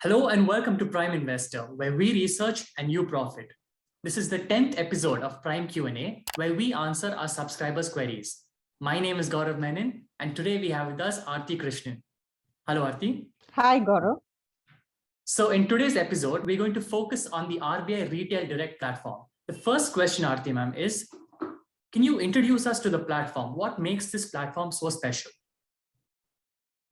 Hello and welcome to Prime Investor, where we research and you profit. This is the 10th episode of Prime Q&A, where we answer our subscribers' queries. My name is Gaurav Menon, and today we have with us Aarati Krishnan. Hello, Aarati. Hi, Gaurav. So in today's episode, we're going to focus on the RBI Retail Direct Platform. The first question, Aarati ma'am, is, can you introduce us to the platform? What makes this platform so special?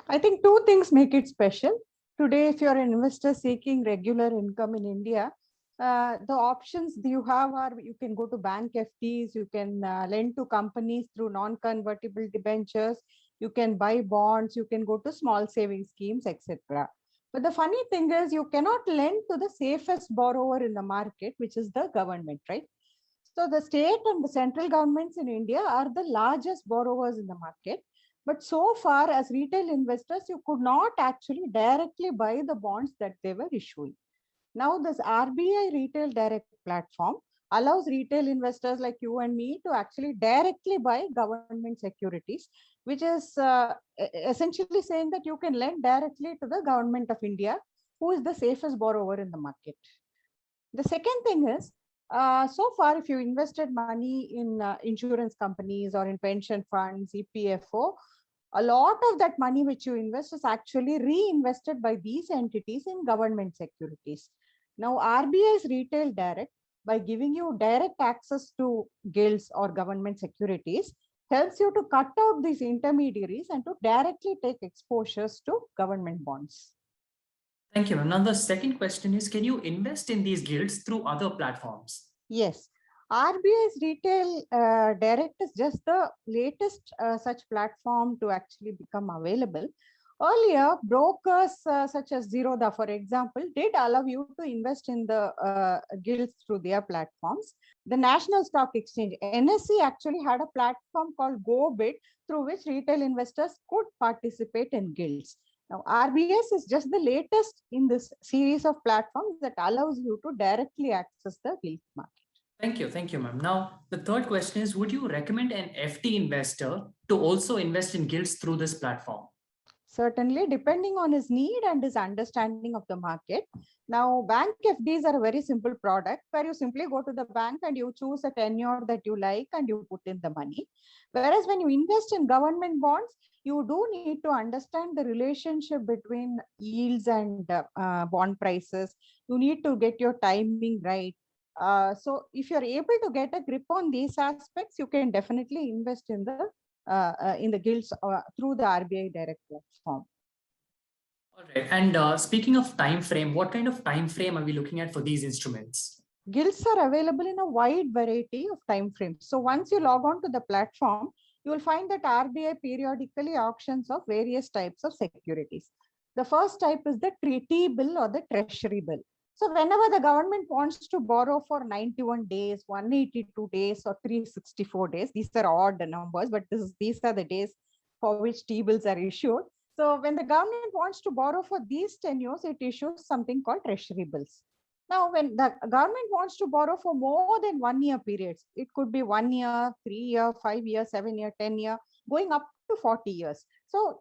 I think two things make it special. Today, if you're an investor seeking regular income in India, the options you have are you can go to bank FDs, you can lend to companies through non-convertible debentures, you can buy bonds, you can go to small saving schemes, etc. But the funny thing is you cannot lend to the safest borrower in the market, which is the government, right? So the state and the central governments in India are the largest borrowers in the market. But so far, as retail investors, you could not actually directly buy the bonds that they were issuing. Now, this RBI Retail Direct Platform allows retail investors like you and me to actually directly buy government securities, which is essentially saying that you can lend directly to the government of India, who is the safest borrower in the market. The second thing is, so far, if you invested money in insurance companies or in pension funds, EPFO, a lot of that money which you invest is actually reinvested by these entities in government securities. Now, RBI's Retail Direct, by giving you direct access to GILTS or government securities, helps you to cut out these intermediaries and to directly take exposures to government bonds. Thank you. Now, the second question is, can you invest in these gilts through other platforms? Yes. RBI's Retail Direct is just the latest such platform to actually become available. Earlier, brokers such as Zerodha, for example, did allow you to invest in the gilts through their platforms. The National Stock Exchange, NSE, actually had a platform called GoBid through which retail investors could participate in gilts. Now, RBS is just the latest in this series of platforms that allows you to directly access the gilt market. Thank you, ma'am. Now, the third question is, would you recommend an FD investor to also invest in gilts through this platform? Certainly, depending on his need and his understanding of the market. Now, bank FDs are a very simple product where you simply go to the bank and you choose a tenure that you like and you put in the money. Whereas when you invest in government bonds, you do need to understand the relationship between yields and bond prices. You need to get your timing right. So if you're able to get a grip on these aspects, you can definitely invest in the gilts through the RBI Direct Platform. All right. And speaking of time frame, what kind of time frame are we looking at for these instruments? Gilts are available in a wide variety of time frames. So once you log on to the platform, you will find that RBI periodically auctions of various types of securities. The first type is the treaty bill or the treasury bill. So whenever the government wants to borrow for 91 days, 182 days, or 364 days, these are odd numbers, but these are the days for which T-bills are issued. So when the government wants to borrow for these tenures, it issues something called treasury bills. Now, when the government wants to borrow for more than 1 year periods, it could be 1 year, 3 year, 5 year, 7 year, 10 year, going up to 40 years. So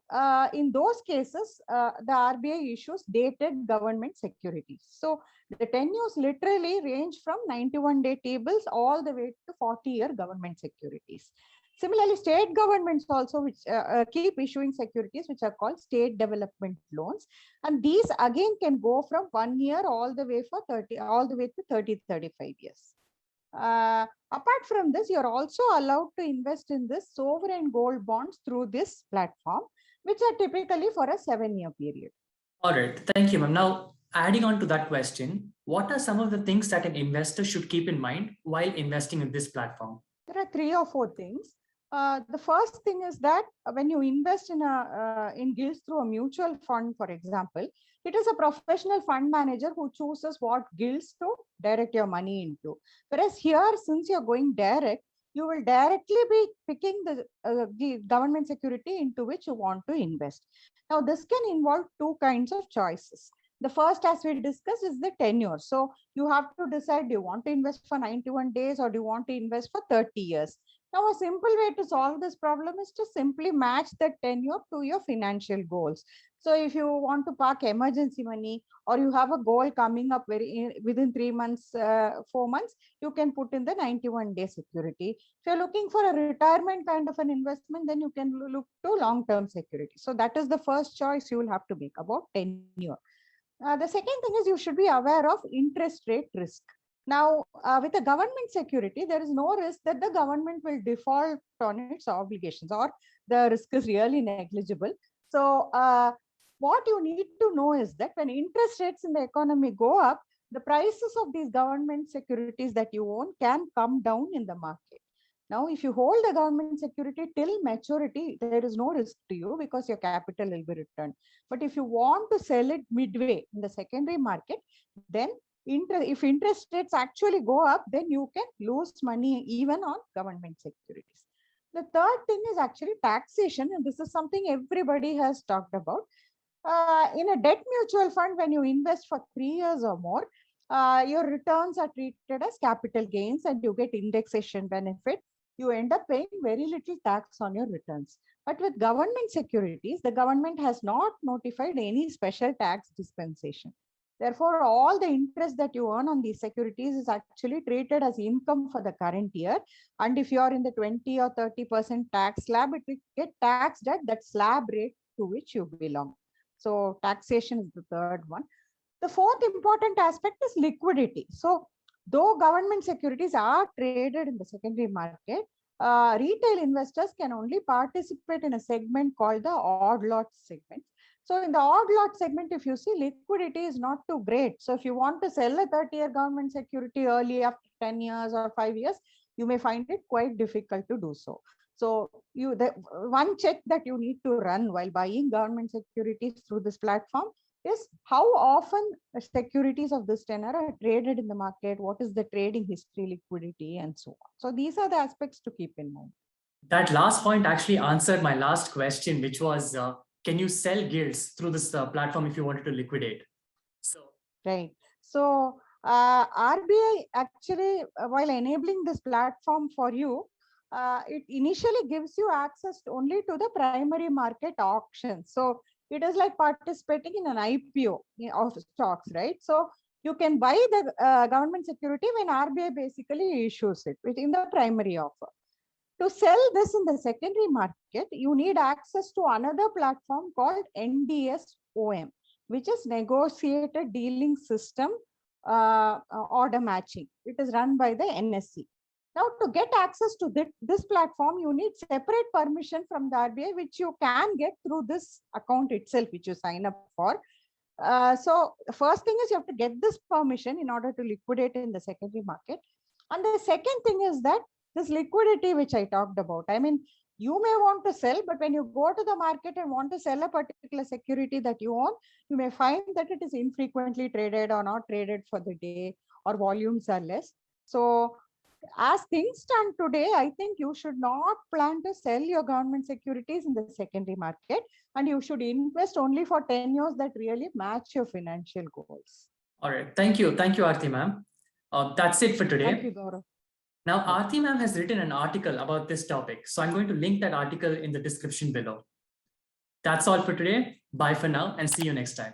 in those cases, the RBI issues dated government securities. So the tenures literally range from 91-day T-bills all the way to 40-year government securities. Similarly, state governments also which keep issuing securities which are called state development loans, and these again can go from 1 year all the way to 35 years. Apart from this, you're also allowed to invest in this sovereign gold bonds through this platform, which are typically for a 7-year period. All right, thank you, ma'am. Now, adding on to that question, what are some of the things that an investor should keep in mind while investing in this platform? There are 3 or 4 things. The first thing is that when you invest in gilts through a mutual fund, for example, it is a professional fund manager who chooses what gilts to direct your money into. Whereas here, since you're going direct, you will directly be picking the government security into which you want to invest. Now, this can involve 2 kinds of choices. The first, as we discussed, is the tenure. So you have to decide, do you want to invest for 91 days or do you want to invest for 30 years? Now, a simple way to solve this problem is to simply match the tenure to your financial goals. So if you want to park emergency money, or you have a goal coming up within 3 months, 4 months, you can put in the 91-day security. If you're looking for a retirement kind of an investment, then you can look to long-term security. So that is the first choice you will have to make about tenure. The second thing is you should be aware of interest rate risk. Now, with a government security, there is no risk that the government will default on its obligations, or the risk is really negligible. So, what you need to know is that when interest rates in the economy go up, the prices of these government securities that you own can come down in the market. Now, if you hold the government security till maturity, there is no risk to you because your capital will be returned. But if you want to sell it midway in the secondary market, then if interest rates actually go up, then you can lose money even on government securities. The third thing is actually taxation, and this is something everybody has talked about. In a debt mutual fund, when you invest for 3 years or more, your returns are treated as capital gains and you get indexation benefit. You end up paying very little tax on your returns. But with government securities, the government has not notified any special tax dispensation. Therefore, all the interest that you earn on these securities is actually treated as income for the current year. And if you are in the 20 or 30% tax slab, it will get taxed at that slab rate to which you belong. So taxation is the third one. The fourth important aspect is liquidity. So though government securities are traded in the secondary market, retail investors can only participate in a segment called the odd lot segment. So in the odd lot segment, if you see, liquidity is not too great. So if you want to sell a 30-year government security early after 10 years or 5 years, you may find it quite difficult to do so. So the one check that you need to run while buying government securities through this platform is how often securities of this tenor are traded in the market, what is the trading history, liquidity, and so on. So these are the aspects to keep in mind. That last point actually answered my last question, which was, can you sell gilts through this platform if you wanted to liquidate? So right. So RBI actually, while enabling this platform for you, it initially gives you access only to the primary market auctions. So it is like participating in an IPO of stocks, right? So you can buy the government security when RBI basically issues it within the primary offer. To sell this in the secondary market, you need access to another platform called NDS-Om, which is negotiated dealing system order matching. It is run by the NSE. Now, to get access to this platform, you need separate permission from the RBI, which you can get through this account itself, which you sign up for. So the first thing is you have to get this permission in order to liquidate in the secondary market. And the second thing is that this liquidity, which I talked about, I mean, you may want to sell, but when you go to the market and want to sell a particular security that you own, you may find that it is infrequently traded or not traded for the day, or volumes are less. So as things stand today, I think you should not plan to sell your government securities in the secondary market, and you should invest only for 10 years that really match your financial goals. all right, thank you, Aarati ma'am. That's it for today. Thank you, Gaurav. Now, Aarati ma'am has written an article about this topic, so I'm going to link that article in the description below. That's all for today. Bye for now and see you next time.